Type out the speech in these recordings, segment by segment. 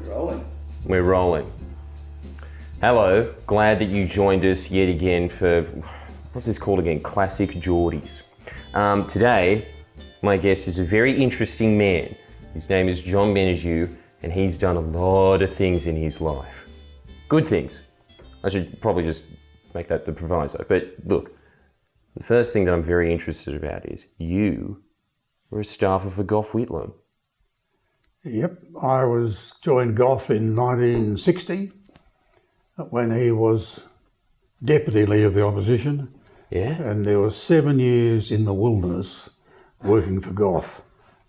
Rolling. We're rolling. Hello, glad that you joined us yet again for, what's this called again? Classic Geordies. Today, my guest is a very interesting man. His name is John Menadue, and he's done a lot of things in his life. Good things. I should probably just make that the proviso. But look, the first thing that I'm very interested about is you were a staffer for Gough Whitlam. Yep, I joined Gough in 1960 when he was deputy leader of the opposition. Yeah? And there was 7 years in the wilderness working for Gough.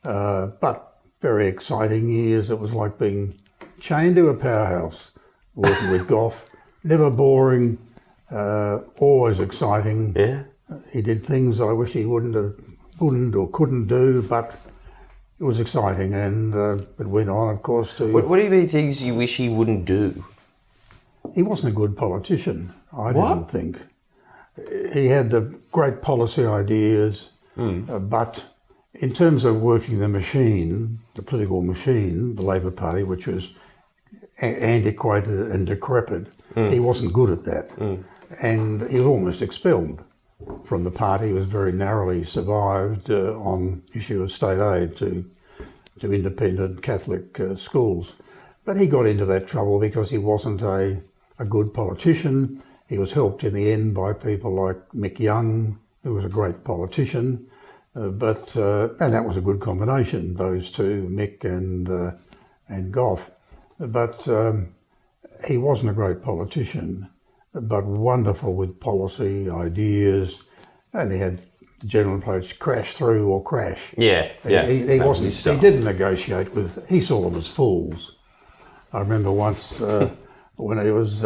But very exciting years. It was like being chained to a powerhouse working with Gough. Never boring, always exciting. Yeah? He did things I wish he wouldn't or couldn't do, but it was exciting, and it went on, of course, to... What do you mean things you wish he wouldn't do? He wasn't a good politician, I didn't think. He had the great policy ideas, but in terms of working the machine, the political machine, the Labor Party, which was antiquated and decrepit, he wasn't good at that. And he was almost expelled from the party. He was very narrowly survived on issue of state aid to independent Catholic schools. But he got into that trouble because he wasn't a good politician. He was helped in the end by people like Mick Young, who was a great politician. And that was a good combination, those two, Mick and Gough. But he wasn't a great politician, but wonderful with policy, ideas, and he had the general approach, crash through or crash. Yeah. He didn't negotiate he saw them as fools. I remember once when he was,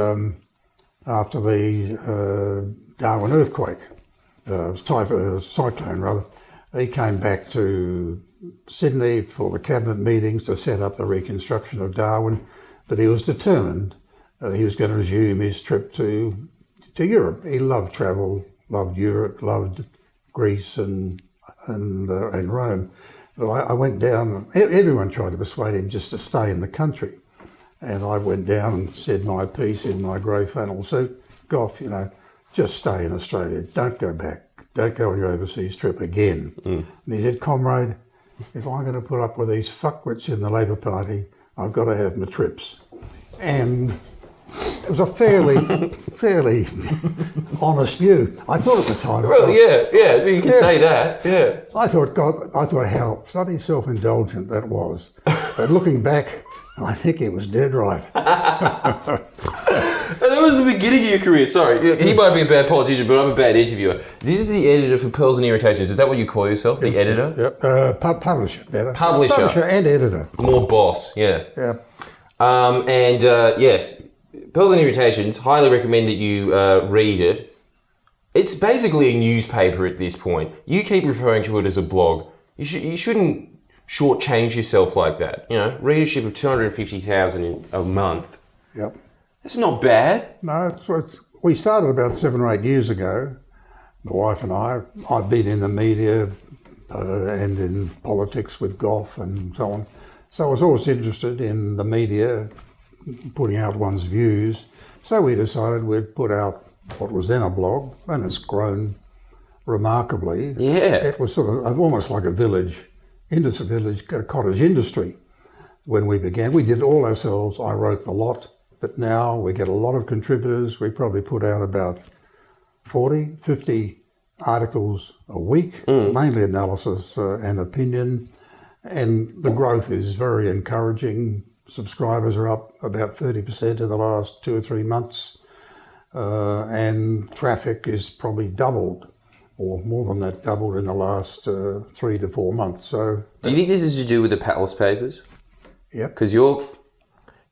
after the Darwin earthquake, cyclone rather, he came back to Sydney for the cabinet meetings to set up the reconstruction of Darwin, but he was determined he was going to resume his trip to Europe. He loved travel, loved Europe, loved Greece and Rome. But I went down. Everyone tried to persuade him just to stay in the country, and I went down and said my piece in my grey flannel suit. Gough, just stay in Australia. Don't go back. Don't go on your overseas trip again. And he said, comrade, if I'm going to put up with these fuckwits in the Labor Party, I've got to have my trips. And it was a fairly honest view. I thought at the time. Well, yeah, you can say that, yeah. I thought how bloody self-indulgent that was. But looking back, I think he was dead right. And that was the beginning of your career. Sorry, he might be a bad politician, but I'm a bad interviewer. This is the editor for Pearls and Irritations. Is that what you call yourself, the editor? Yep. Publisher, better. Publisher and editor. More boss, yeah. Yeah. Yes, Pearls and Irritations, highly recommend that you read it. It's basically a newspaper at this point. You keep referring to it as a blog. You shouldn't shortchange yourself like that. Readership of 250,000 a month. Yep. That's not bad. No, we started about 7 or 8 years ago, my wife and I. I've been in the media and in politics with Gough and so on. So I was always interested in the media, putting out one's views. So we decided we'd put out what was then a blog, and it's grown remarkably. Yeah. It was sort of almost like a cottage industry. When we began, we did it all ourselves. I wrote the lot, but now we get a lot of contributors. We probably put out about 40, 50 articles a week, mainly analysis and opinion. And the growth is very encouraging. Subscribers are up about 30% in the last 2 or 3 months. And traffic is probably doubled, or more than that, doubled in the last 3 to 4 months. So, do you think this is to do with the Palace Papers? Yeah. Because you're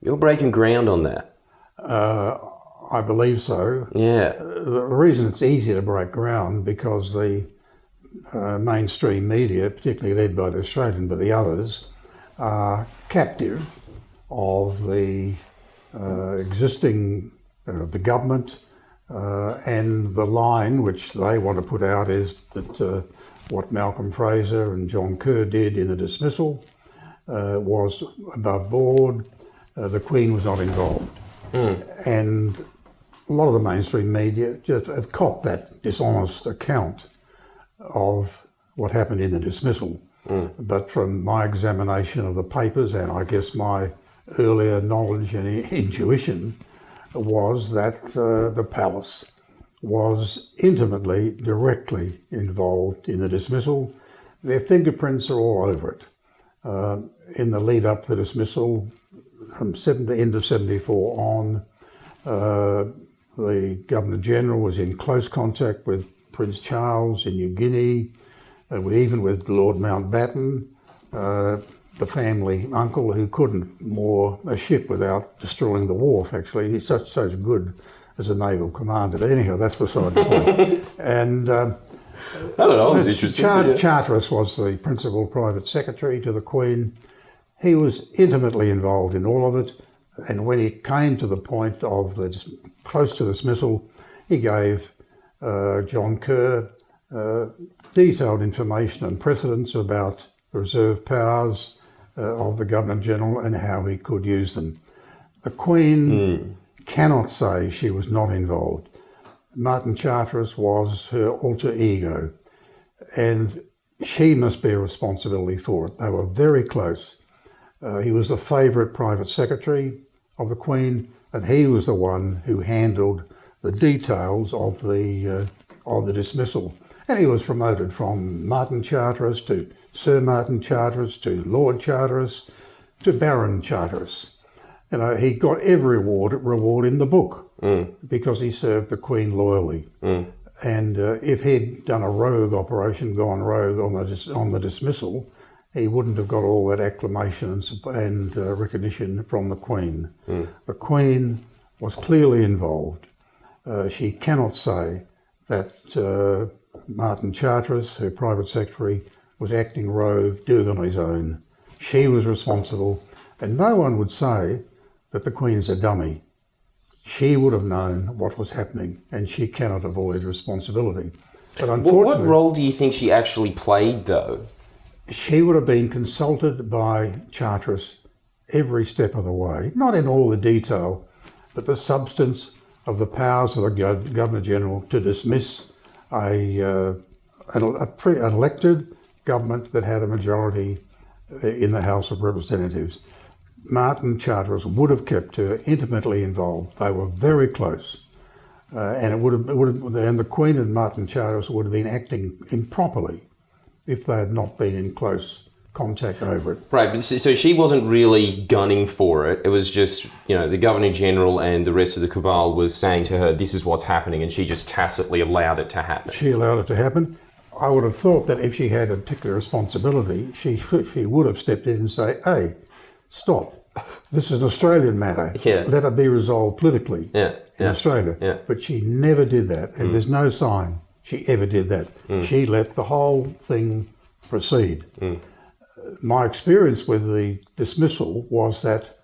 breaking ground on that. I believe so. Yeah. The reason it's easy to break ground because the mainstream media, particularly led by the Australian, but the others, are captive of the existing, the government, and the line which they want to put out is that what Malcolm Fraser and John Kerr did in the dismissal was above board. the Queen was not involved. And a lot of the mainstream media just have copped that dishonest account of what happened in the dismissal. But from my examination of the papers, and I guess my earlier knowledge and intuition, was that the palace was intimately, directly involved in the dismissal. Their fingerprints are all over it. In the lead up to the dismissal, from the end of 74 on, the Governor-General was in close contact with Prince Charles in New Guinea, even with Lord Mountbatten, the family uncle who couldn't moor a ship without destroying the wharf, actually. He's such good as a naval commander. But anyhow, that's beside the point. And I don't know, it was interesting. Charteris was the principal private secretary to the Queen. He was intimately involved in all of it. And when it came to the point of close to dismissal, he gave John Kerr detailed information and precedents about the reserve powers of the Governor-General and how he could use them. The Queen cannot say she was not involved. Martin Charteris was her alter ego, and she must bear responsibility for it. They were very close. He was the favourite private secretary of the Queen, and he was the one who handled the details of the dismissal. And he was promoted from Martin Charteris to Sir Martin Charteris to Lord Charteris to Baron Charteris. You know, he got every reward in the book because he served the Queen loyally. And if he'd done a rogue operation, gone rogue on the dismissal, he wouldn't have got all that acclamation and recognition from the Queen. The Queen was clearly involved. She cannot say that Martin Charteris, her private secretary, was acting rogue, doing it on his own. She was responsible, and no one would say that the Queen's a dummy. She would have known what was happening, and she cannot avoid responsibility. But unfortunately, what role do you think she actually played, though? She would have been consulted by Charteris every step of the way, not in all the detail, but the substance of the powers of the Governor-General to dismiss an elected government that had a majority in the House of Representatives. Martin Charteris would have kept her intimately involved. They were very close, and and the Queen and Martin Charteris would have been acting improperly if they had not been in close contact over it. Right, so she wasn't really gunning for it. It was just, the Governor-General and the rest of the cabal was saying to her, this is what's happening, and she just tacitly allowed it to happen. She allowed it to happen. I would have thought that if she had a particular responsibility, she would have stepped in and say, hey, stop. This is an Australian matter. Yeah. Let it be resolved politically in Australia. Yeah. But she never did that, and there's no sign she ever did that. She let the whole thing proceed. My experience with the dismissal was that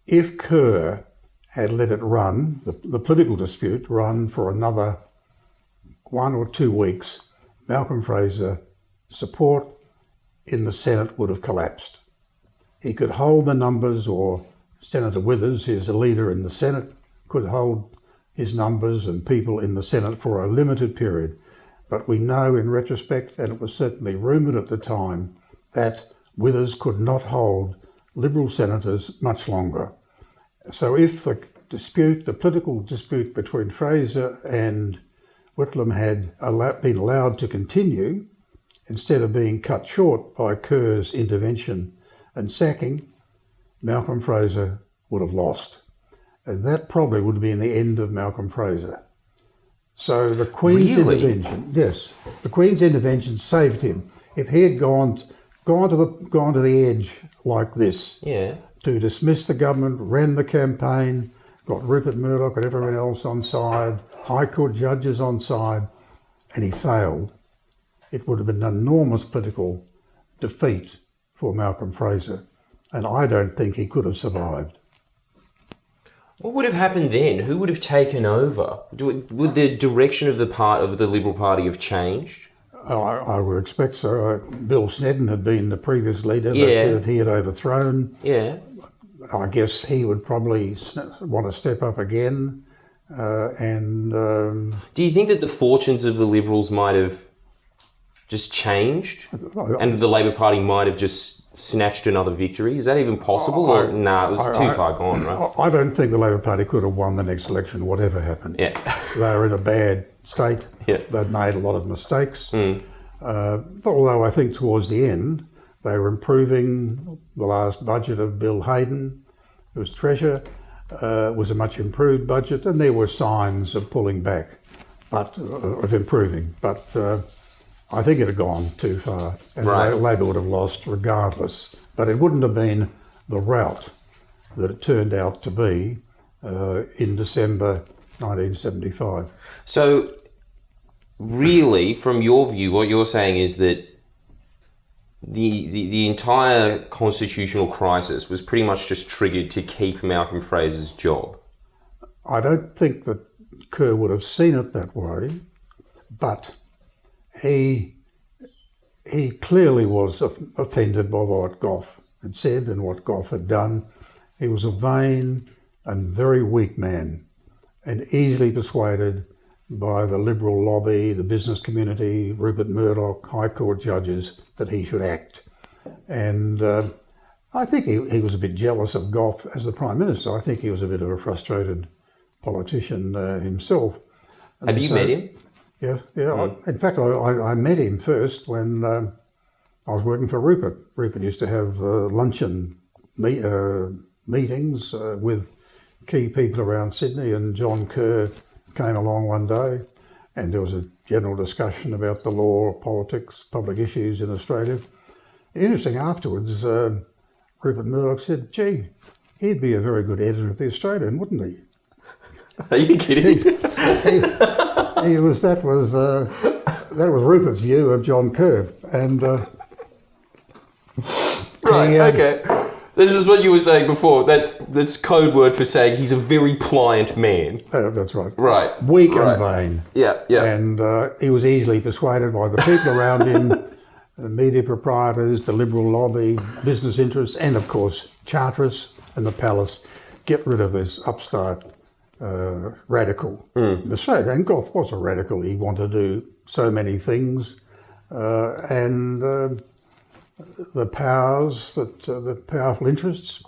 if Kerr had let it run, the political dispute run for another 1 or 2 weeks, Malcolm Fraser's support in the Senate would have collapsed. He could hold the numbers, or Senator Withers, his leader in the Senate, could hold his numbers and people in the Senate for a limited period. But we know in retrospect, and it was certainly rumoured at the time, that Withers could not hold Liberal senators much longer. So if the political dispute between Fraser and Whitlam had been allowed to continue, instead of being cut short by Kerr's intervention and sacking, Malcolm Fraser would have lost. And that probably would have been the end of Malcolm Fraser. So the Queen's intervention, yes, the Queen's intervention saved him. If he had gone to the edge like this, to dismiss the government, ran the campaign, got Rupert Murdoch and everyone else on side, High Court judges on side, and he failed, it would have been an enormous political defeat for Malcolm Fraser, and I don't think he could have survived. What would have happened then? Who would have taken over? Would the direction of the Liberal Party have changed? I would expect so. Bill Snedden had been the previous leader that he had overthrown. Yeah. I guess he would probably want to step up again. Do you think that the fortunes of the Liberals might have just changed, and the Labor Party might have just snatched another victory? Is that even possible, or it was too far gone, right? I don't think the Labor Party could have won the next election, whatever happened. Yeah. They were in a bad state. Yeah. They'd made a lot of mistakes. Although I think towards the end, they were improving. The last budget of Bill Hayden, who was Treasurer, was a much improved budget, and there were signs of pulling back, but of improving. But I think it had gone too far, and Labor would have lost regardless. But it wouldn't have been the rout that it turned out to be in December 1975. So, really, from your view, what you're saying is that the entire constitutional crisis was pretty much just triggered to keep Malcolm Fraser's job. I don't think that Kerr would have seen it that way, but he clearly was offended by what Gough had said and what Gough had done. He was a vain and very weak man, and easily persuaded by the Liberal lobby, the business community, Rupert Murdoch, High Court judges, that he should act. And I think he was a bit jealous of Gough as the Prime Minister. I think he was a bit of a frustrated politician himself. Have you met him? Yeah. In fact, I met him first when I was working for Rupert. Rupert used to have luncheon meetings with key people around Sydney, and John Kerr came along one day, and there was a general discussion about the law, politics, public issues in Australia. Interesting, afterwards, Rupert Murdoch said, "Gee, he'd be a very good editor of The Australian, wouldn't he?" Are you kidding? That was Rupert's view of John Kerr, and okay. This was what you were saying before. That's code word for saying he's a very pliant man. That's right. Right. Weak and vain. Yeah. And he was easily persuaded by the people around him, the media proprietors, the Liberal lobby, business interests, and of course Charterists and the Palace. Get rid of this upstart radical Australia. And Gough was a radical. He wanted to do so many things, and the powers the powerful interests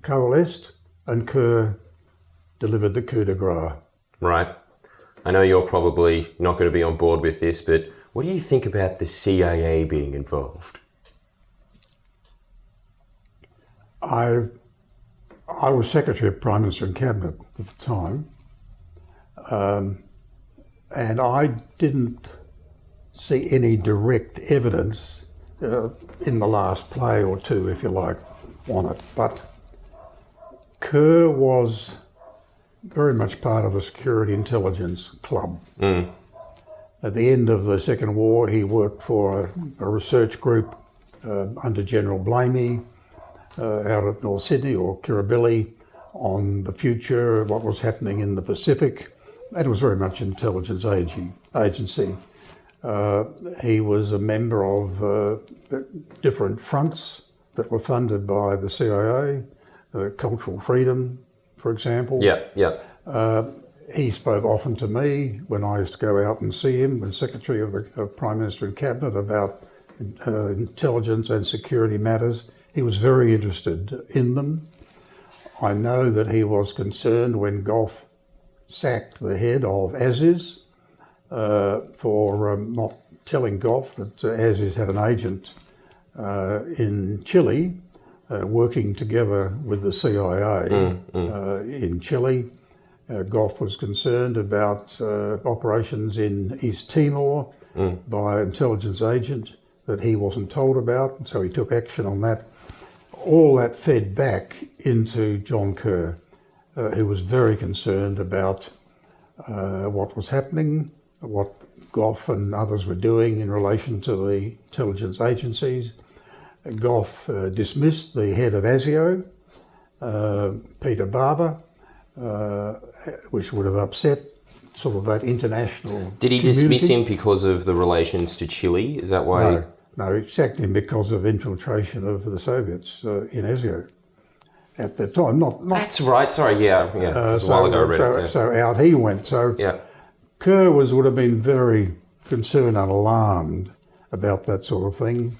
coalesced, and Kerr delivered the coup de grace. Right. I know you're probably not going to be on board with this, but what do you think about the CIA being involved? I was Secretary of Prime Minister and Cabinet at the time, and I didn't see any direct evidence in the last play or two, if you like, on it. But Kerr was very much part of the Security Intelligence Club. At the end of the Second War, he worked for a research group under General Blamey out of North Sydney or Kirribilli on the future, what was happening in the Pacific. That was very much intelligence agency. He was a member of different fronts that were funded by the CIA, cultural freedom, for example. He spoke often to me when I used to go out and see him as Secretary of Prime Minister and Cabinet about intelligence and security matters. He was very interested in them. I know that he was concerned when Gough sacked the head of ASIS for not telling Gough that ASIS had an agent in Chile working together with the CIA in Chile. Gough was concerned about operations in East Timor by an intelligence agent that he wasn't told about, so he took action on that. All that fed back into John Kerr, who was very concerned about what was happening, what Gough and others were doing in relation to the intelligence agencies. Gough dismissed the head of ASIO, Peter Barber, which would have upset sort of that international Did he community. dismiss him because of the relations to Chile? Is that why? No, he sacked him because of infiltration of the Soviets in ASIO. at that time. Not That's right. Sorry, yeah. It was a while ago I read it. Yeah. So out he went. So Yeah. Kerr would have been very concerned and alarmed about that sort of thing.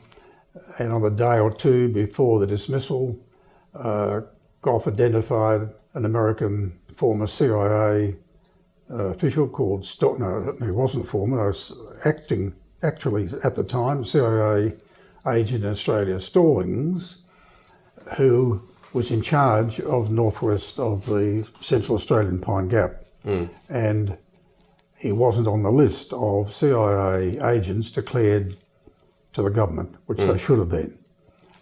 And on the day or two before the dismissal, Gough identified an American former CIA official called no, he wasn't former, he was actually at the time, CIA agent in Australia, Stallings, who was in charge of northwest of the Central Australian Pine Gap. And he wasn't on the list of CIA agents declared to the government, which they should have been.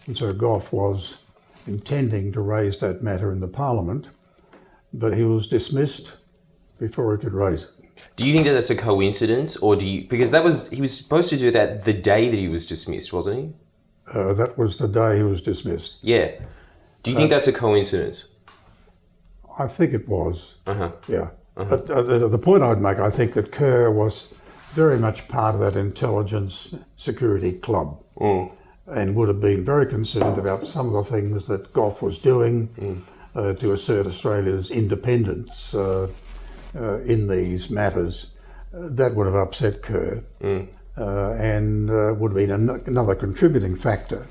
And so Gough was intending to raise that matter in the Parliament, but he was dismissed before he could raise it. Do you think that that's a coincidence, or because he was supposed to do that the day that he was dismissed, wasn't he? That was the day he was dismissed. Yeah. Do you think that's a coincidence? I think it was. Yeah. Uh-huh. But the point I'd make, I think that Kerr was very much part of that intelligence security club, and would have been very concerned about some of the things that Gough was doing to assert Australia's independence in these matters. That would have upset Kerr, and would have been another contributing factor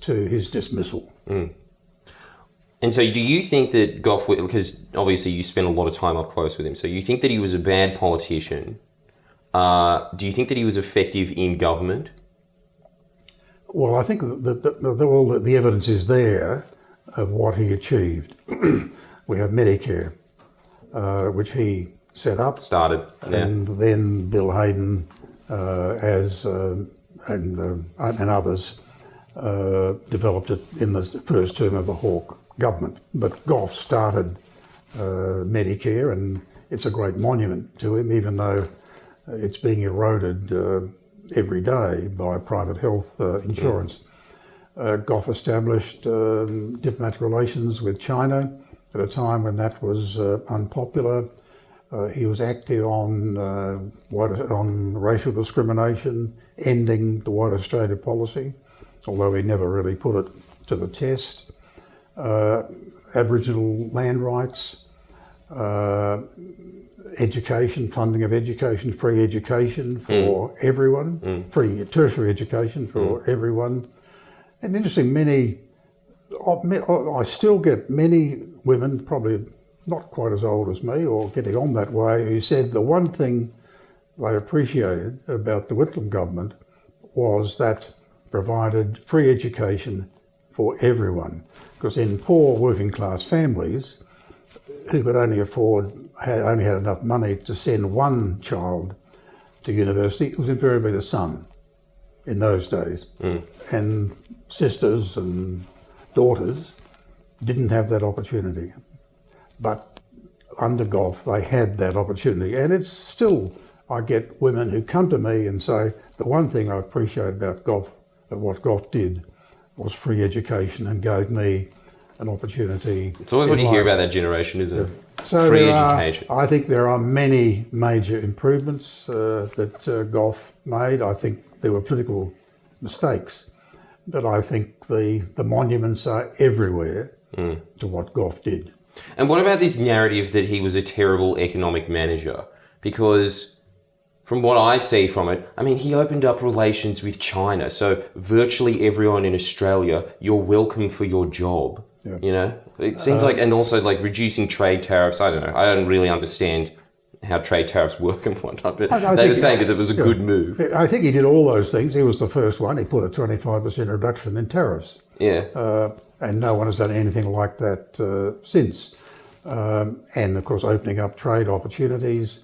to his dismissal. And so do you think that Gough Whitlam, because obviously you spent a lot of time up close with him, so you think that he was a bad politician? Do you think that he was effective in government? Well, I think that all the evidence is there of what he achieved. We have Medicare, which he set up. Started, yeah. And then Bill Hayden and others developed it in the first term of the Hawke government. But Gough started Medicare, and it's a great monument to him, even though it's being eroded every day by private health insurance. Gough established diplomatic relations with China at a time when that was unpopular. He was active on racial discrimination, ending the White Australia policy, although he never really put it to the test. Aboriginal land rights, education, funding of education, free education for everyone, free tertiary education for everyone. And interesting, I still get many women, probably not quite as old as me or getting on that way, who said the one thing they appreciated about the Whitlam government was that provided free education for everyone. Because in poor working class families who could only only had enough money to send one child to university, it was invariably the son in those days. And sisters and daughters didn't have that opportunity. But under Gough, they had that opportunity. And it's still, I get women who come to me and say, the one thing I appreciate about Gough, of what Gough did, was free education and gave me an opportunity. It's always what you hear about that generation, isn't it? So free education. I think there are many major improvements that Gough made. I think there were political mistakes, but I think the monuments are everywhere to what Gough did. And what about this narrative that he was a terrible economic manager? Because from what I see from it, I mean, he opened up relations with China. So virtually everyone in Australia, you're welcome for your job. Yeah. You know, it seems like, and also like reducing trade tariffs. I don't know. I don't really understand how trade tariffs work and whatnot, but they were saying that it was a good move. I think he did all those things. He was the first one. He put a 25% reduction in tariffs. Yeah. And no one has done anything like that since. And of course, opening up trade opportunities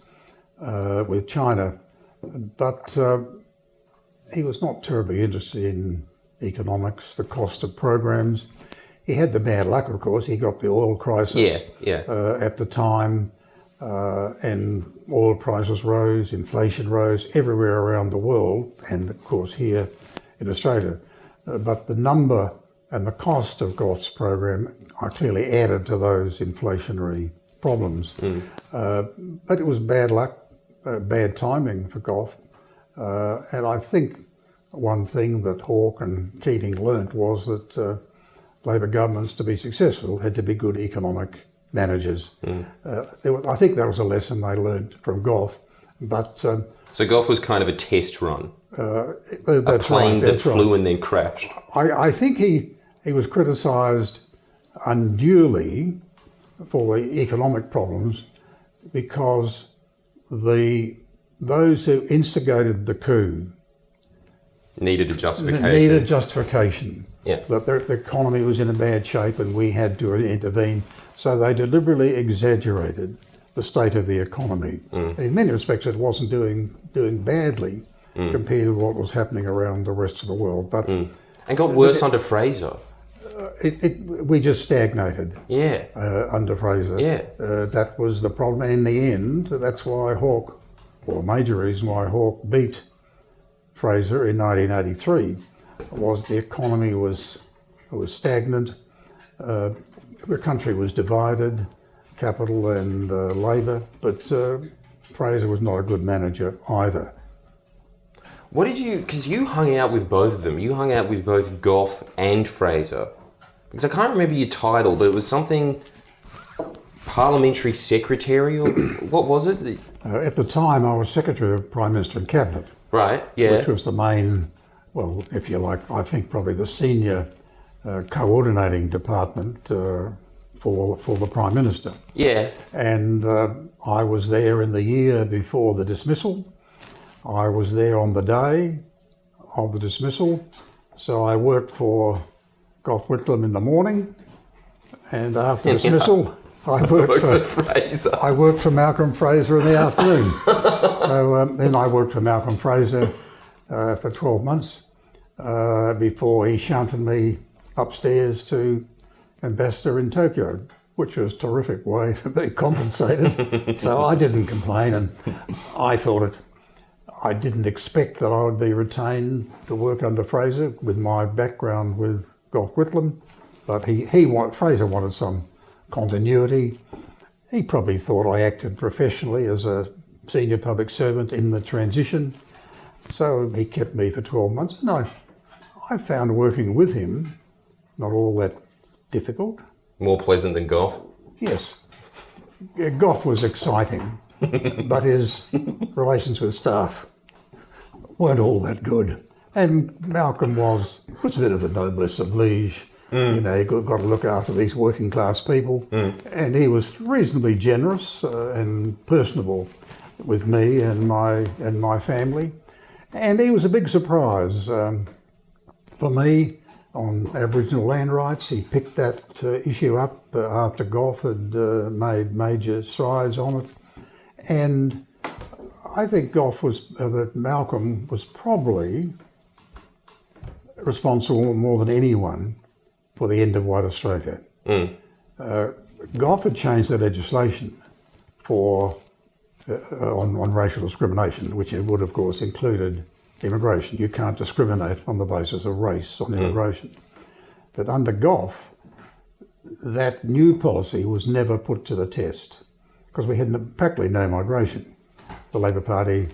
with China. But he was not terribly interested in economics, the cost of programs. He had the bad luck, of course. He got the oil crisis at the time, and oil prices rose, inflation rose everywhere around the world, and of course here in Australia. But the number and the cost of Gough's program are clearly added to those inflationary problems. But it was bad luck, bad timing for Gough. And I think one thing that Hawke and Keating learnt was that Labor governments to be successful had to be good economic managers. I think that was a lesson they learned from Gough. But so Gough was kind of a test run, a plane that flew and then crashed. I think he was criticised unduly for the economic problems because those who instigated the coup needed a justification. Needed justification. Yeah. That the economy was in a bad shape and we had to intervene. So they deliberately exaggerated the state of the economy. In many respects, it wasn't doing badly compared to what was happening around the rest of the world. But and got worse under Fraser. We just stagnated. Yeah. Under Fraser. Yeah. That was the problem. And in the end, that's why Hawke, or a major reason why Hawke beat Fraser in 1983, was the economy was stagnant. The country was divided, capital and labour, but Fraser was not a good manager either. What did you, because you hung out with both of them, you hung out with both Gough and Fraser, because I can't remember your title, but it was something parliamentary secretary, or what was it? At the time I was Secretary of Prime Minister and Cabinet. Right, yeah. Which was the main, well, if you like, I think probably the senior coordinating department for the Prime Minister. Yeah. And I was there in the year before the dismissal. I was there on the day of the dismissal. So I worked for Gough Whitlam in the morning, and after dismissal, I worked for Fraser. I worked for Malcolm Fraser in the afternoon. So then I worked for Malcolm Fraser for 12 months before he shunted me upstairs to ambassador in Tokyo, which was a terrific way to be compensated. So I didn't complain, and I didn't expect that I would be retained to work under Fraser with my background with Gough Whitlam, but Fraser wanted some continuity. He probably thought I acted professionally as a senior public servant in the transition, so he kept me for 12 months. And I found working with him not all that difficult. More pleasant than Gough? Yes. Gough was exciting, but his relations with staff weren't all that good. And Malcolm was a bit of the noblesse oblige. You know, you got to look after these working class people. And he was reasonably generous and personable with me and my family. And he was a big surprise for me on Aboriginal land rights. He picked that issue up after Gough had made major strides on it. And I think that Malcolm was probably responsible more than anyone for the end of White Australia. Gough had changed the legislation on racial discrimination, which it would of course included immigration. You can't discriminate on the basis of race on immigration. But under Gough, that new policy was never put to the test because we had practically no migration. The Labor Party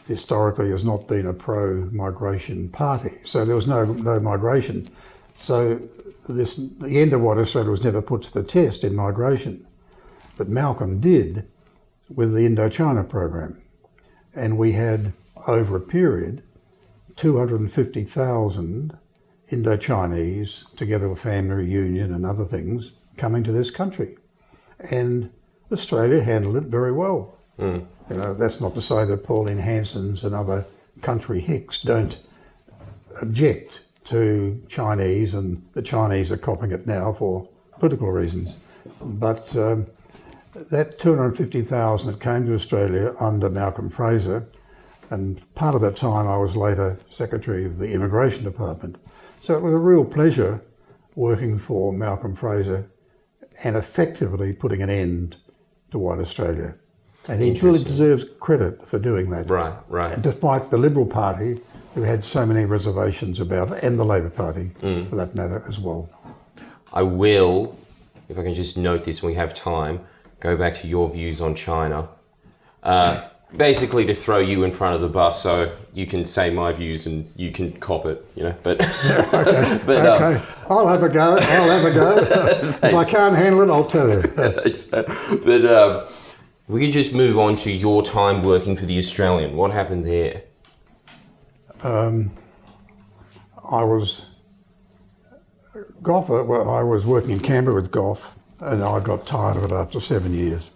historically has not been a pro-migration party, so there was no migration. So the end of White Australia was never put to the test in migration. But Malcolm did with the Indochina program. And we had, over a period, 250,000 Indochinese, together with family reunion and other things, coming to this country. And Australia handled it very well. You know, that's not to say that Pauline Hanson's and other country hicks don't object to Chinese, and the Chinese are copying it now for political reasons. But that 250,000 that came to Australia under Malcolm Fraser, and part of that time I was later Secretary of the Immigration Department. So it was a real pleasure working for Malcolm Fraser and effectively putting an end to White Australia. And he really deserves credit for doing that. Right. Despite the Liberal Party, who had so many reservations about it, and the Labor Party, for that matter, as well. I will, if I can just note this when we have time, go back to your views on China. basically to throw you in front of the bus so you can say my views and you can cop it, you know. But Okay. but Okay. I'll have a go. If I can't handle it, I'll tell you. but we could just move on to your time working for the Australian. What happened there? I was working in Canberra with Gough, and I got tired of it after 7 years.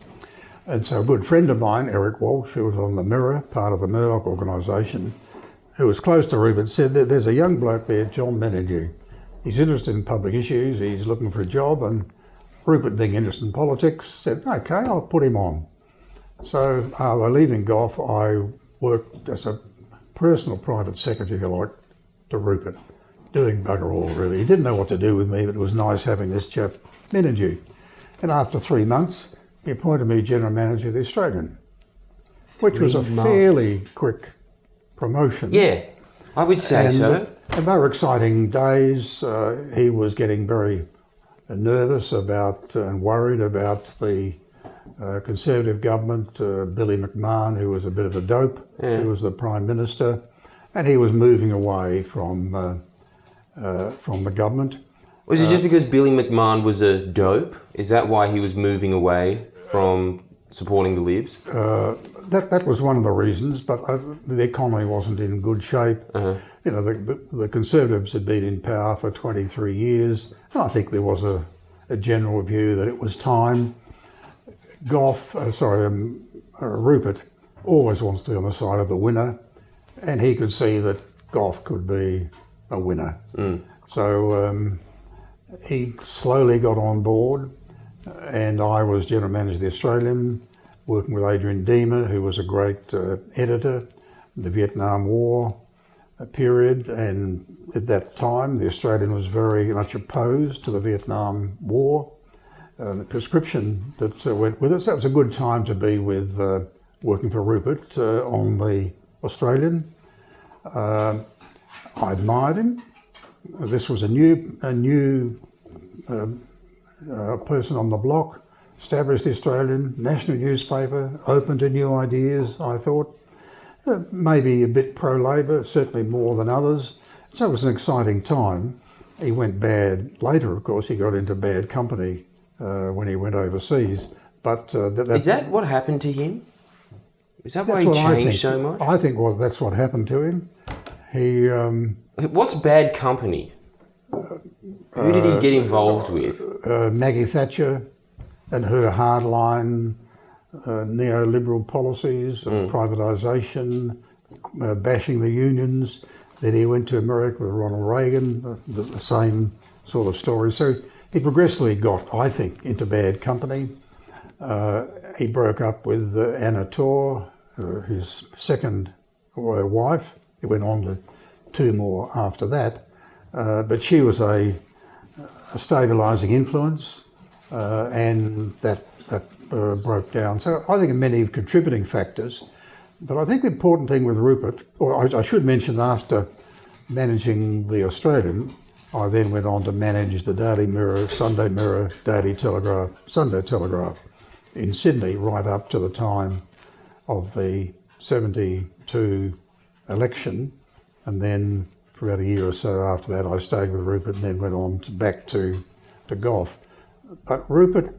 And so a good friend of mine, Eric Walsh, who was on the Mirror, part of the Murdoch organisation, who was close to Rupert, said that there's a young bloke there, John Menadue. He's interested in public issues, he's looking for a job, and Rupert, being interested in politics, said, okay, I'll put him on. So while leaving Gough, I worked as a personal private secretary, if you like, to Rupert, doing bugger all really. He didn't know what to do with me, but it was nice having this chap, Menadue. And after 3 months, he appointed me General Manager of the Australian, which was a fairly quick promotion. Yeah, I would say so. And they were exciting days. He was getting very nervous about and worried about the Conservative government, Billy McMahon, who was a bit of a dope, who was the Prime Minister, and he was moving away from the government. Was it just because Billy McMahon was a dope? Is that why he was moving away from supporting the Libs? That was one of the reasons, but the economy wasn't in good shape. You know, the Conservatives had been in power for 23 years, and I think there was a general view that it was time. Rupert always wants to be on the side of the winner, and he could see that Gough could be a winner. So he slowly got on board, and I was General Manager of the Australian, working with Adrian Deemer, who was a great editor, the Vietnam War period, and at that time the Australian was very much opposed to the Vietnam War, the prescription that went with it. So it was a good time to be with working for Rupert on the Australian. I admired him. This was a new person on the block, established the Australian national newspaper, open to new ideas, I thought. Maybe a bit pro-Labor, certainly more than others. So it was an exciting time. He went bad later, of course. He got into bad company when he went overseas. But is that what happened to him? Is that why he changed so much? I think that's what happened to him. He. What's bad company? Who did he get involved with? Maggie Thatcher and her hardline neoliberal policies, privatisation, bashing the unions. Then he went to America with Ronald Reagan, the same sort of story. So he progressively got, I think, into bad company. He broke up with Anna Tor, his second wife. He went on to 2 more after that. But she was a stabilising influence, and that broke down. So I think many contributing factors. But I think the important thing with Rupert, or I should mention, after managing the Australian, I then went on to manage the Daily Mirror, Sunday Mirror, Daily Telegraph, Sunday Telegraph in Sydney right up to the time of the 72 election. And then for about a year or so after that, I stayed with Rupert and then went on back to Gough. But Rupert,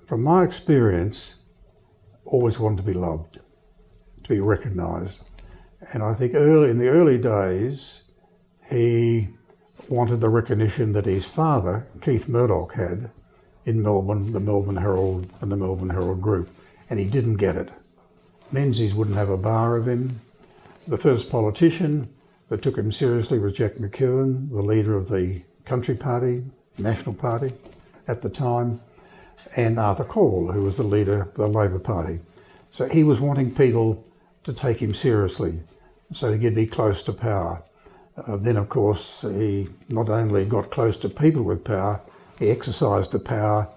from my experience, always wanted to be loved, to be recognised. And I think in the early days, he wanted the recognition that his father, Keith Murdoch, had in Melbourne, the Melbourne Herald and the Melbourne Herald Group, and he didn't get it. Menzies wouldn't have a bar of him. The first politician that took him seriously was Jack McEwen, the leader of the Country Party, National Party at the time, and Arthur Call, who was the leader of the Labor Party. So he was wanting people to take him seriously, so he could be close to power. Then, of course, he not only got close to people with power, he exercised the power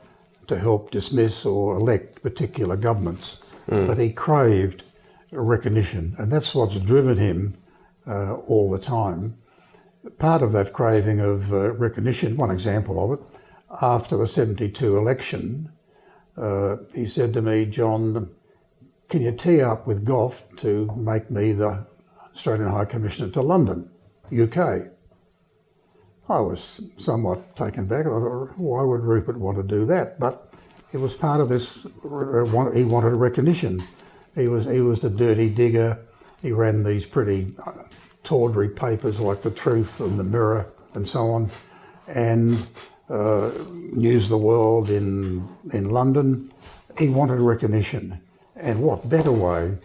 to help dismiss or elect particular governments. But he craved recognition, and that's what's driven him all the time. Part of that craving of recognition, one example of it, after the 72 election, he said to me, John, can you tee up with Gough to make me the Australian High Commissioner to London, UK? I was somewhat taken back. I thought, why would Rupert want to do that? But it was part of this, he wanted recognition. He was the dirty digger. He ran these pretty tawdry papers like The Truth and The Mirror and so on, and News of the World in London. He wanted recognition. And what better way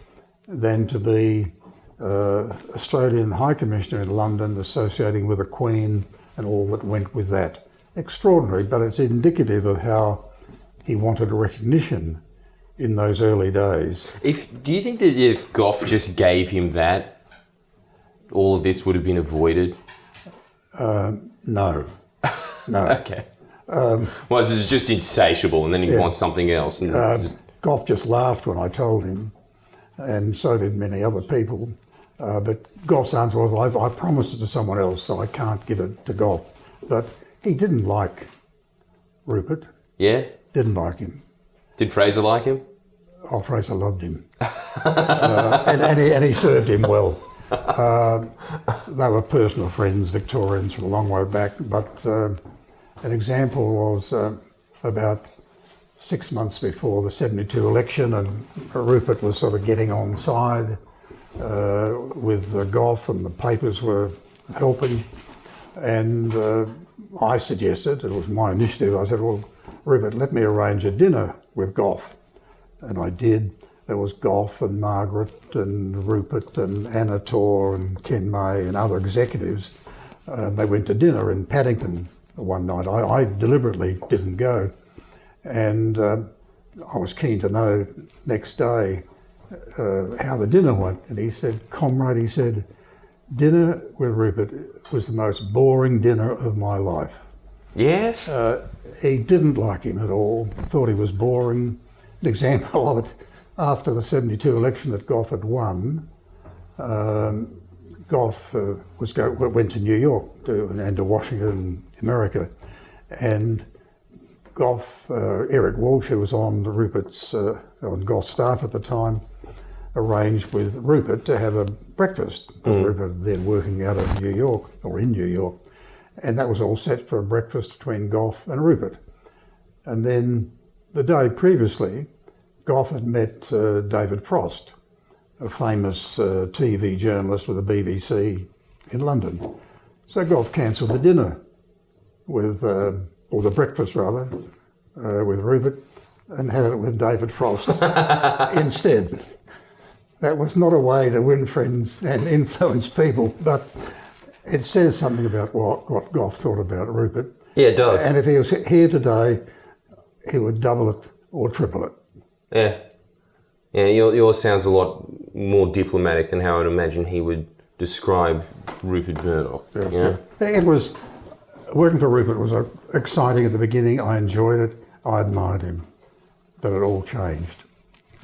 than to be Australian High Commissioner in London, associating with the Queen and all that went with that. Extraordinary, but it's indicative of how he wanted recognition in those early days. Do you think that if Gough just gave him that, all of this would have been avoided? No. Okay. Well, it's just insatiable, and then he wants something else. And Gough just laughed when I told him, and so did many other people. But Gough's answer was, I promised it to someone else, so I can't give it to Gough. But he didn't like Rupert. Yeah? Didn't like him. Did Fraser like him? Oh, Fraser loved him. and he served him well. They were personal friends, Victorians from a long way back. But an example was about 6 months before the 72 election, and Rupert was sort of getting on side with Gough, and the papers were helping. And I suggested, it was my initiative, I said, well, Rupert, let me arrange a dinner with Gough. And I did. There was Gough and Margaret and Rupert and Anna Torr and Ken May and other executives. They went to dinner in Paddington one night. I deliberately didn't go. And I was keen to know next day how the dinner went. And he said, comrade, he said, dinner with Rupert was the most boring dinner of my life. Yes? He didn't like him at all, thought he was boring. An example of it, after the 72 election that Gough had won, Gough went to New York and to Washington, America, and Gough, Eric Walsh, who was on on Gough's staff at the time, arranged with Rupert to have a breakfast, because Rupert then working out of New York, or in New York, and that was all set for a breakfast between Gough and Rupert. And then the day previously, Gough had met David Frost, a famous TV journalist with the BBC in London. So Gough cancelled the dinner with, or the breakfast rather, with Rupert, and had it with David Frost instead. That was not a way to win friends and influence people, but it says something about what Gough thought about Rupert. Yeah, it does. And if he was here today, he would double it or triple it. Yeah. Yeah, yours sounds a lot more diplomatic than how I'd imagine he would describe Rupert Murdoch. Yes, yeah. It was, working for Rupert was exciting at the beginning. I enjoyed it. I admired him. But it all changed.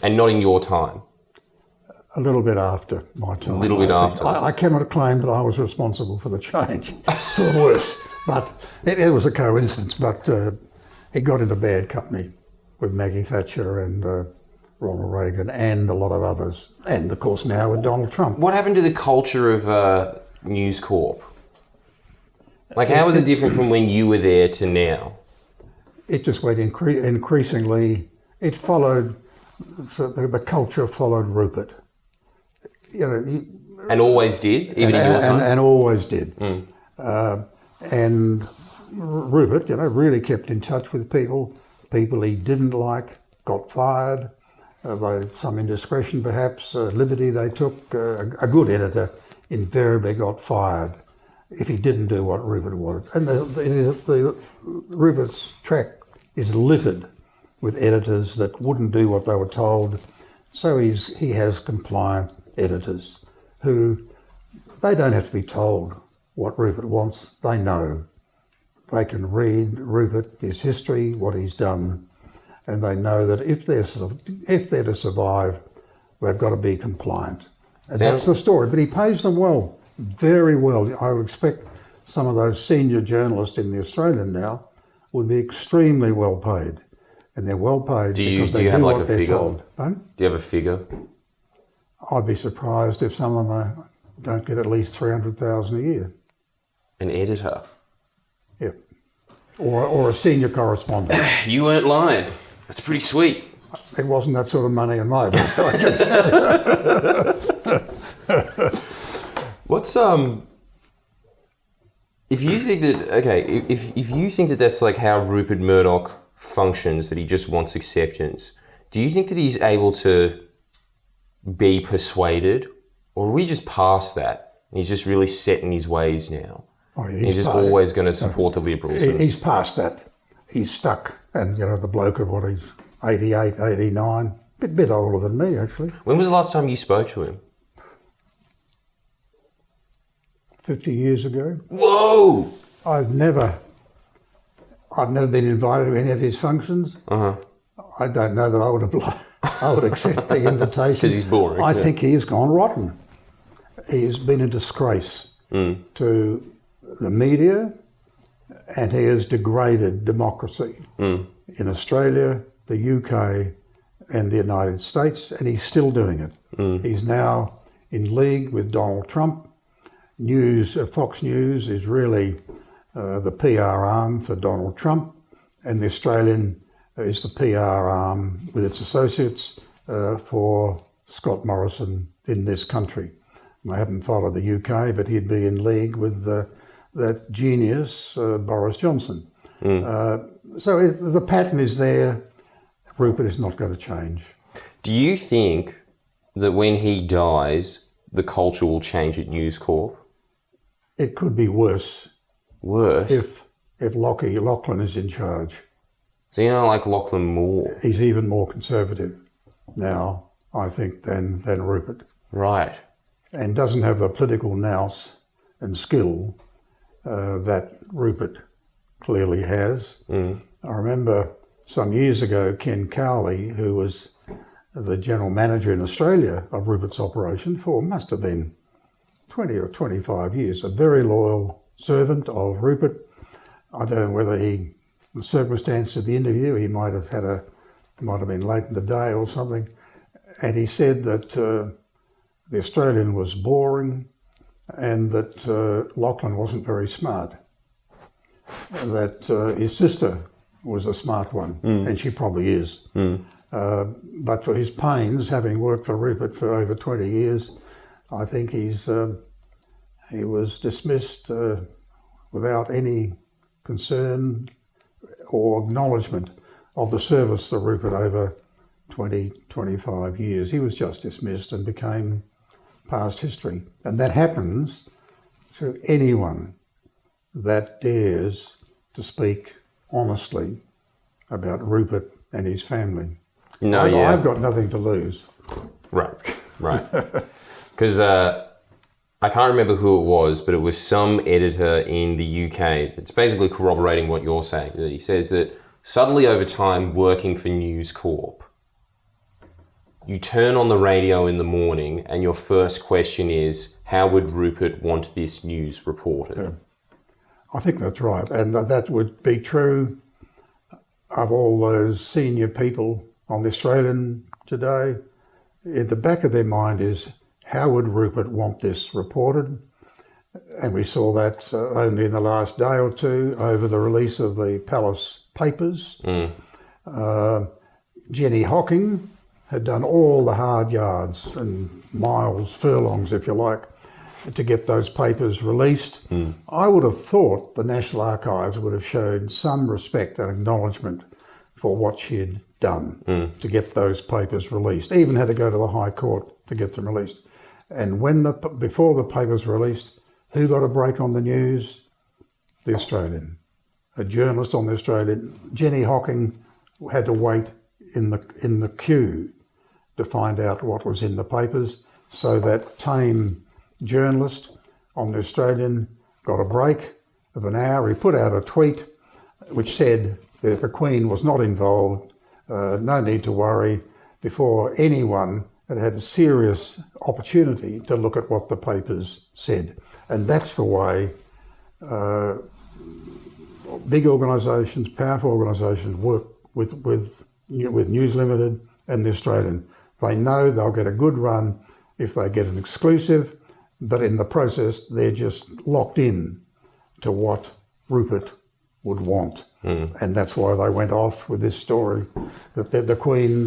And not in your time? A little bit after my time. A little bit after. I cannot claim that I was responsible for the change, for the worse. But it was a coincidence. But he got into bad company with Maggie Thatcher and Ronald Reagan and a lot of others. And of course now with Donald Trump. What happened to the culture of News Corp? Like, how was it different from when you were there to now? It just went increasingly, it followed, so the culture followed Rupert. You know, and always did, even in your time? And always did. And Rupert, really kept in touch with people he didn't like, got fired, by some indiscretion perhaps, liberty they took. A good editor invariably got fired if he didn't do what Rupert wanted. And the Rupert's track is littered with editors that wouldn't do what they were told. So he has compliant editors who, they don't have to be told what Rupert wants, they know. They can read Rupert, his history, what he's done, and they know that if they're to survive, they've got to be compliant. And that's the story. But he pays them well, very well. I would expect some of those senior journalists in the Australian now would be extremely well paid. and they're well paid Do because you they have do like what a they're figure? told. Pardon? Do you have a figure? I'd be surprised if some of them don't get at least 300,000 a year. An editor? Yep. Or a senior correspondent. You weren't lying. That's pretty sweet. It wasn't that sort of money in my book. What's if you think that if you think that that's like how Rupert Murdoch functions, that he just wants acceptance, do you think that he's able to be persuaded, or are we just past that? He's just really set in his ways now. Oh, yeah, He's just always going to support the Liberals. He's past that. He's stuck. And, the bloke of what, he's 88, 89, bit older than me, actually. When was the last time you spoke to him? 50 years ago. Whoa! I've never been invited to any of his functions. Uh-huh. I don't know that I would accept the invitation. Because he's boring. I think he has gone rotten. He has been a disgrace to the media, and he has degraded democracy in Australia, the UK, and the United States, and he's still doing it. He's now in league with Donald Trump. Fox News is really the PR arm for Donald Trump, and the Australian is the PR arm with its associates for Scott Morrison in this country. I haven't followed the UK, but he'd be in league with that genius, Boris Johnson. So the pattern is there. Rupert is not going to change. Do you think that when he dies, the culture will change at News Corp? It could be worse. Worse? If Lachlan is in charge. So like Lachlan more? He's even more conservative now, I think, than Rupert. Right. And doesn't have the political nous and skill that Rupert clearly has. I remember some years ago, Ken Cowley, who was the general manager in Australia of Rupert's operation for must have been 20 or 25 years, a very loyal servant of Rupert. I don't know whether the circumstance of the interview, he might have been late in the day or something, and he said that the Australian was boring and that Lachlan wasn't very smart, that his sister was a smart one, and she probably is. But for his pains, having worked for Rupert for over 20 years, I think he was dismissed without any concern or acknowledgement of the service to Rupert over 20, 25 years. He was just dismissed and became past history. And that happens to anyone that dares to speak honestly about Rupert and his family. I've got nothing to lose. Right. Because I can't remember who it was, but it was some editor in the UK that's basically corroborating what you're saying. That he says that suddenly over time, working for News Corp, you turn on the radio in the morning and your first question is, how would Rupert want this news reported? Yeah. I think that's right. And that would be true of all those senior people on the Australian today. In the back of their mind is, how would Rupert want this reported? And we saw that only in the last day or two over the release of the Palace Papers. Jenny Hocking had done all the hard yards and miles, furlongs if you like, to get those papers released. I would have thought the National Archives would have shown some respect and acknowledgement for what she had done to get those papers released. Even had to go to the High Court to get them released. And before the papers were released, who got a break on the news? The Australian. A journalist on the Australian. Jenny Hocking had to wait in the queue to find out what was in the papers, so that tame journalist on the Australian got a break of an hour. He put out a tweet which said that if the Queen was not involved, no need to worry, before anyone had had a serious opportunity to look at what the papers said. And that's the way big organisations, powerful organisations with News Limited and the Australian. They know they'll get a good run if they get an exclusive, but in the process they're just locked in to what Rupert would want. And that's why they went off with this story that the Queen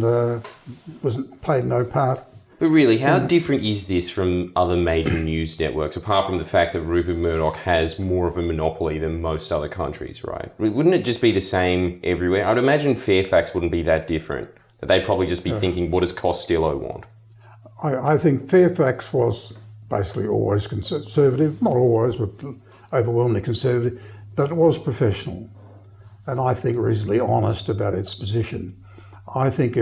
played no part. But really, how different is this from other major news networks, apart from the fact that Rupert Murdoch has more of a monopoly than most other countries, right? Wouldn't it just be the same everywhere? I'd imagine Fairfax wouldn't be that different, that they'd probably just be thinking, what does Costello want? I think Fairfax was basically always conservative, not always, but overwhelmingly conservative, but it was professional. And I think reasonably honest about its position. I think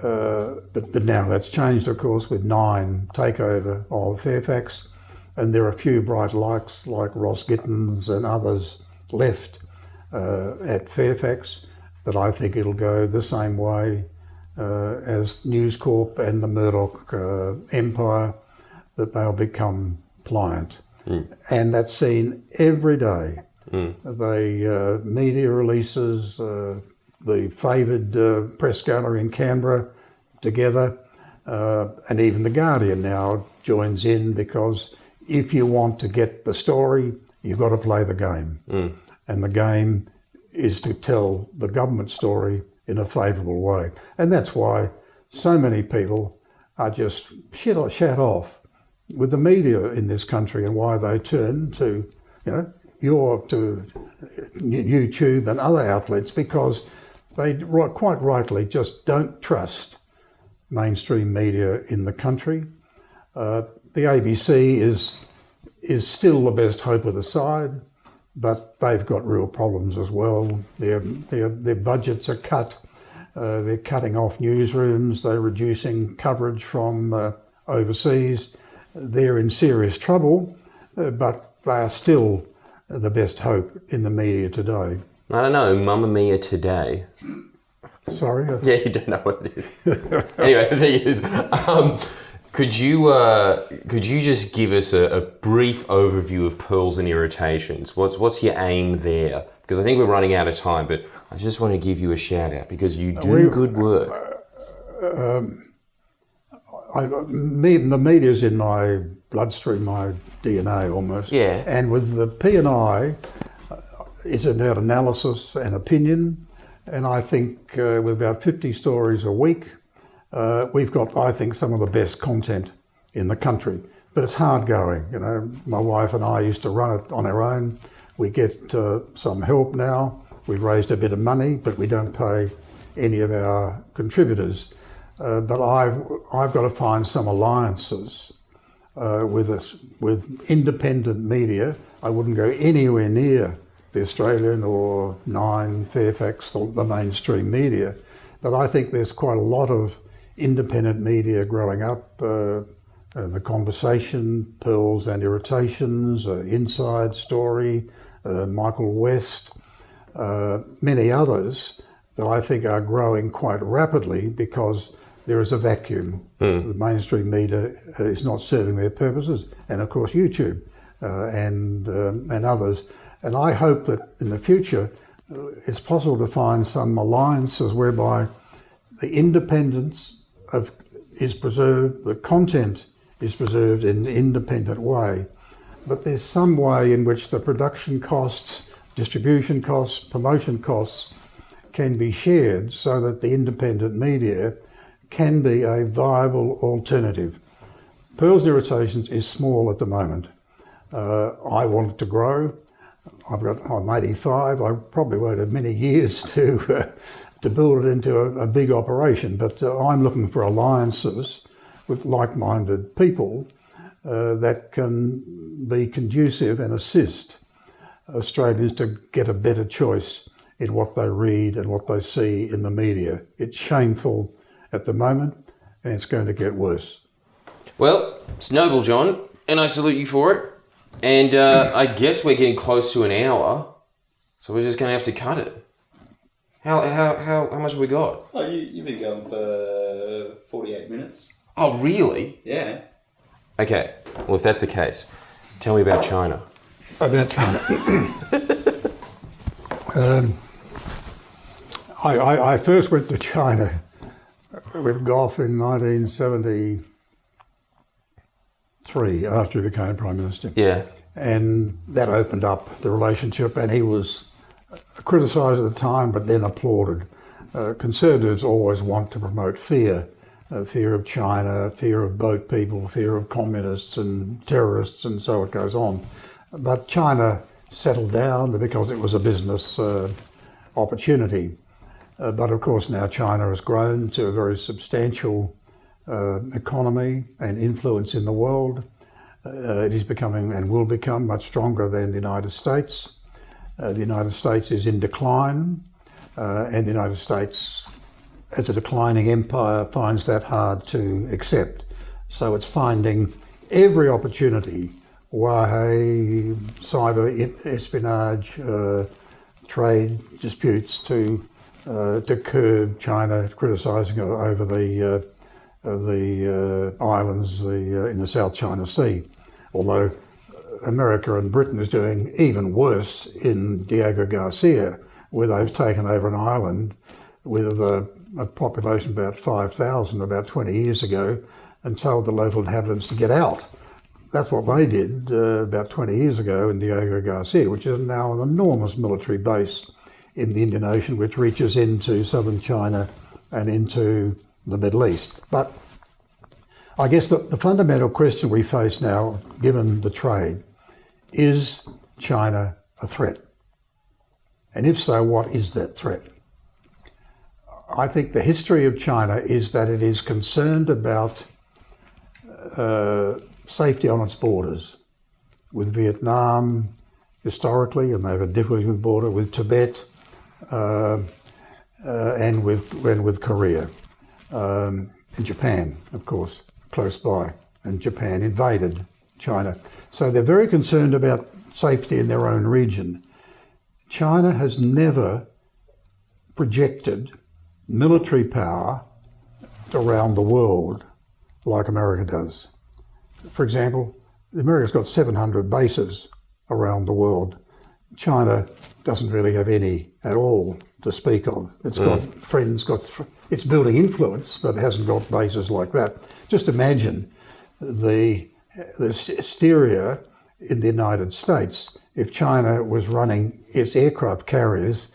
but now that's changed, of course, with Nine takeover of Fairfax, and there are a few bright lights like Ross Gittins and others left at Fairfax, but I think it'll go the same way as News Corp and the Murdoch empire, that they'll become pliant. And that's seen every day. The media releases, the favoured press gallery in Canberra together, and even The Guardian now joins in, because if you want to get the story, you've got to play the game. And the game is to tell the government story in a favourable way. And that's why so many people are just shat off with the media in this country, and why they turn to, to YouTube and other outlets, because they quite rightly just don't trust mainstream media in the country. The ABC is still the best hope of the side, but they've got real problems as well. Their budgets are cut. They're cutting off newsrooms. They're reducing coverage from overseas. They're in serious trouble, but they are still the best hope in the media today. I don't know, Mamma Mia Today. Sorry? Yeah, you don't know what it is. Anyway, the thing is, could you just give us a brief overview of Pearls and Irritations? What's your aim there? Because I think we're running out of time, but I just want to give you a shout out, because you do good work. The media's in my bloodstream, my DNA almost. Yeah. And with the P&I, it's about analysis and opinion. And I think with about 50 stories a week, we've got, I think, some of the best content in the country. But it's hard going. My wife and I used to run it on our own. We get some help now. We've raised a bit of money, but we don't pay any of our contributors. But I've got to find some alliances with independent media. I wouldn't go anywhere near the Australian or Nine, Fairfax, the mainstream media. But I think there's quite a lot of independent media growing up. The Conversation, Pearls and Irritations, Inside Story, Michael West, many others that I think are growing quite rapidly, because there is a vacuum. The mainstream media is not serving their purposes, and of course YouTube and others. And I hope that in the future it's possible to find some alliances whereby the independence is preserved, the content is preserved in an independent way, but there's some way in which the production costs, distribution costs, promotion costs can be shared, so that the independent media can be a viable alternative. Pearls and Irritations is small at the moment. I want it to grow. I'm 85. I probably won't have many years to build it into a big operation, but I'm looking for alliances with like-minded people that can be conducive and assist Australians to get a better choice in what they read and what they see in the media. It's shameful at the moment, and it's going to get worse. Well, it's noble, John, and I salute you for it. And I guess we're getting close to an hour, so we're just going to have to cut it. How much have we got? Oh, you've been going for 48 minutes. Oh, really? Yeah. Okay, well, if that's the case, tell me about China. About China. I first went to China with Gough in 1973 after he became Prime Minister. Yeah. And that opened up the relationship, and he was criticised at the time but then applauded. Conservatives always want to promote fear. Fear of China, fear of boat people, fear of communists and terrorists, and so it goes on. But China settled down because it was a business opportunity. But of course now China has grown to a very substantial economy and influence in the world. It is becoming and will become much stronger than the United States. The United States is in decline, and the United States, as a declining empire, finds that hard to accept. So it's finding every opportunity, Huawei, cyber espionage, trade disputes to curb China, criticising it over the islands in the South China Sea. Although America and Britain is doing even worse in Diego Garcia, where they've taken over an island with a population of about 5,000 about 20 years ago and told the local inhabitants to get out. That's what they did about 20 years ago in Diego Garcia, which is now an enormous military base in the Indian Ocean, which reaches into southern China and into the Middle East. But I guess the fundamental question we face now, given the trade, is China a threat? And if so, what is that threat? I think the history of China is that it is concerned about safety on its borders, with Vietnam historically, and they have a difficulty with the border, with Tibet, and with Korea, and Japan, of course, close by, and Japan invaded China. So they're very concerned about safety in their own region. China has never projected military power around the world like America does. For example, America's got 700 bases around the world. China doesn't really have any at all to speak of. It's got friends, it's building influence, but it hasn't got bases like that. Just imagine the hysteria in the United States if China was running its aircraft carriers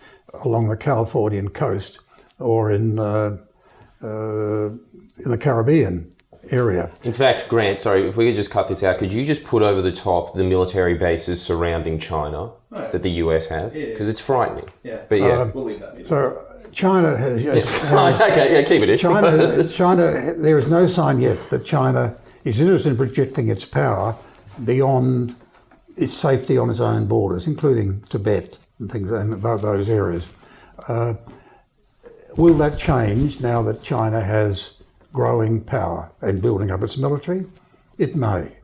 along the Californian coast or in the Caribbean area. In fact, Grant, sorry, if we could just cut this out, could you just put over the top the military bases surrounding China that the US have? Because it's frightening. Yeah, but yeah, we'll leave that. So China has... okay, yeah, keep it in. China, there is no sign yet that China is interested in projecting its power beyond its safety on its own borders, including Tibet and things and those areas. Will that change now that China has growing power and building up its military? It may.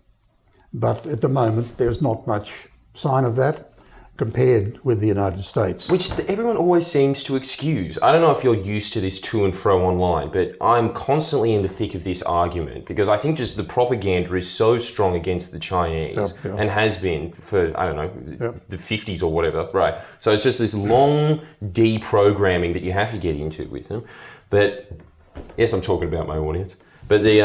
But at the moment, there's not much sign of that compared with the United States. Which everyone always seems to excuse. I don't know if you're used to this to and fro online, but I'm constantly in the thick of this argument because I think just the propaganda is so strong against the Chinese and has been for, I don't know, the 50s or whatever, right? So it's just this long deprogramming that you have to get into with them. But yes, I'm talking about my audience. But the,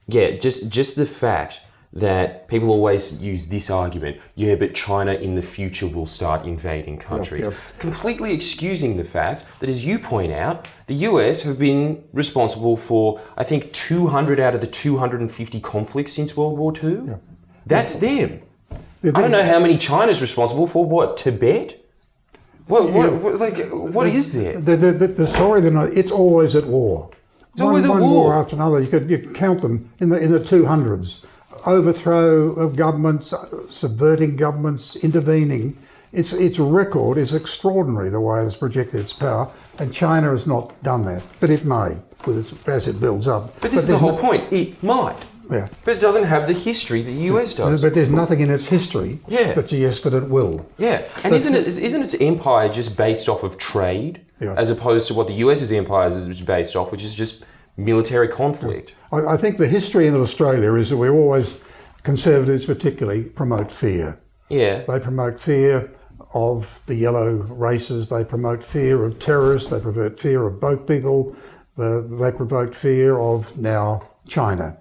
just the fact that people always use this argument, but China in the future will start invading countries. Completely excusing the fact that, as you point out, the US have been responsible for, I think, 200 out of the 250 conflicts since World War II. That's them. I don't know how many China's responsible for. What, Tibet? What is there? The story, it's always at war. It's always at war. One war after another. You could count them in the 200s. Overthrow of governments, subverting governments, intervening. Its record is extraordinary, the way it's projected its power, and China has not done that, but it may as it builds up. But this is the whole point. It might. Yeah. But it doesn't have the history the US does. But there's nothing in its history that suggests that it will. Yeah, and isn't its empire just based off of trade, as opposed to what the US's empire is based off, which is just military conflict? I think the history in Australia is that Conservatives particularly, promote fear. Yeah. They promote fear of the yellow races. They promote fear of terrorists. They promote fear of boat people. They promote fear of now China.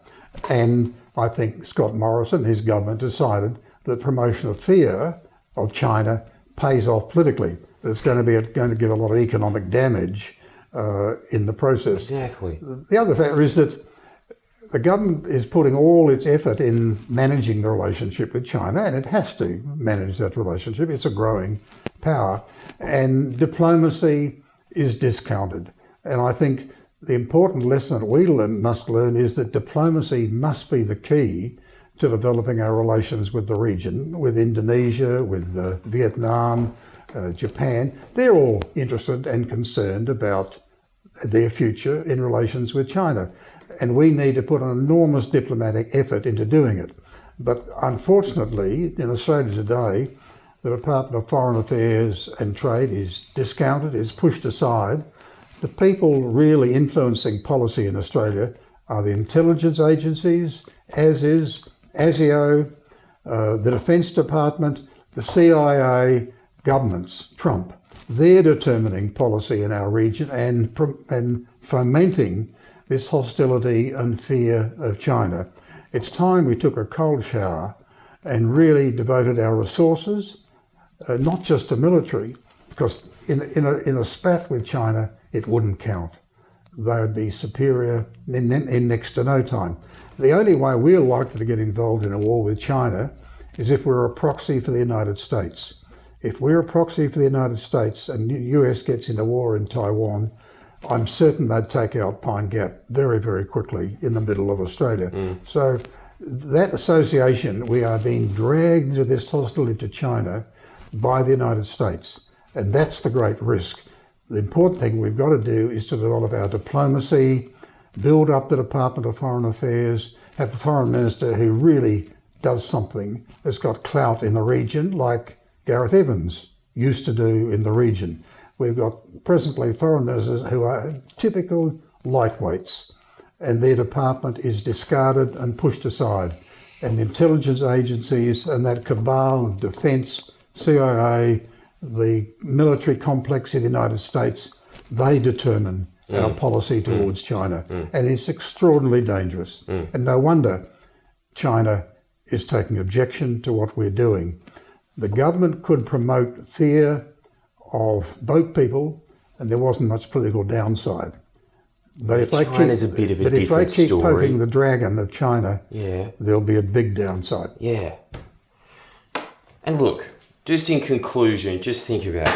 And I think Scott Morrison and his government decided that promotion of fear of China pays off politically. It's going to give a lot of economic damage in the process. Exactly. The other factor is that the government is putting all its effort in managing the relationship with China, and it has to manage that relationship. It's a growing power. And diplomacy is discounted. And I think the important lesson that we must learn is that diplomacy must be the key to developing our relations with the region, with Indonesia, with Vietnam, Japan. They're all interested and concerned about their future in relations with China. And we need to put an enormous diplomatic effort into doing it. But unfortunately, in Australia today, the Department of Foreign Affairs and Trade is discounted, is pushed aside. The people really influencing policy in Australia are the intelligence agencies, as is ASIO, the Defence Department, the CIA, governments, Trump. They're determining policy in our region and fomenting this hostility and fear of China. It's time we took a cold shower and really devoted our resources, not just to military, because in a spat with China, it wouldn't count. They would be superior in next to no time. The only way we're likely to get involved in a war with China is if we're a proxy for the United States. If we're a proxy for the United States and the US gets into war in Taiwan, I'm certain they'd take out Pine Gap very, very quickly in the middle of Australia. So that association, we are being dragged into this hostility to China by the United States. And that's the great risk. The important thing we've got to do is to develop our diplomacy, build up the Department of Foreign Affairs, have the Foreign Minister who really does something that's got clout in the region, like Gareth Evans used to do in the region. We've got presently foreign ministers who are typical lightweights, and their department is discarded and pushed aside. And intelligence agencies and that cabal of defence, CIA, the military complex in the United States, they determine our policy towards China. And it's extraordinarily dangerous. And no wonder China is taking objection to what we're doing. The government could promote fear of boat people, and there wasn't much political downside. But if China's a bit of a different if they keep story. poking the dragon of China, there'll be a big downside. Yeah. And look, just in conclusion, just think about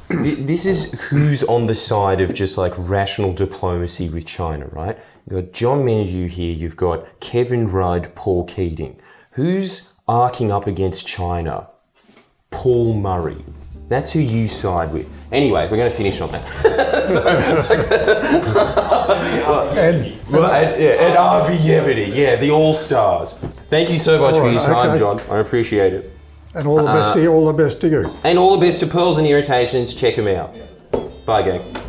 it. This is who's on the side of just like rational diplomacy with China, right? You've got John Menadue here, you've got Kevin Rudd, Paul Keating. Who's arcing up against China? Paul Murray. That's who you side with. Anyway, we're going to finish on that. And RV Yevity, the All-Stars. Thank you so much for your time, John. I appreciate it. And all the best to you. All the best to you. And all the best to Pearls and Irritations. Check them out. Bye, gang.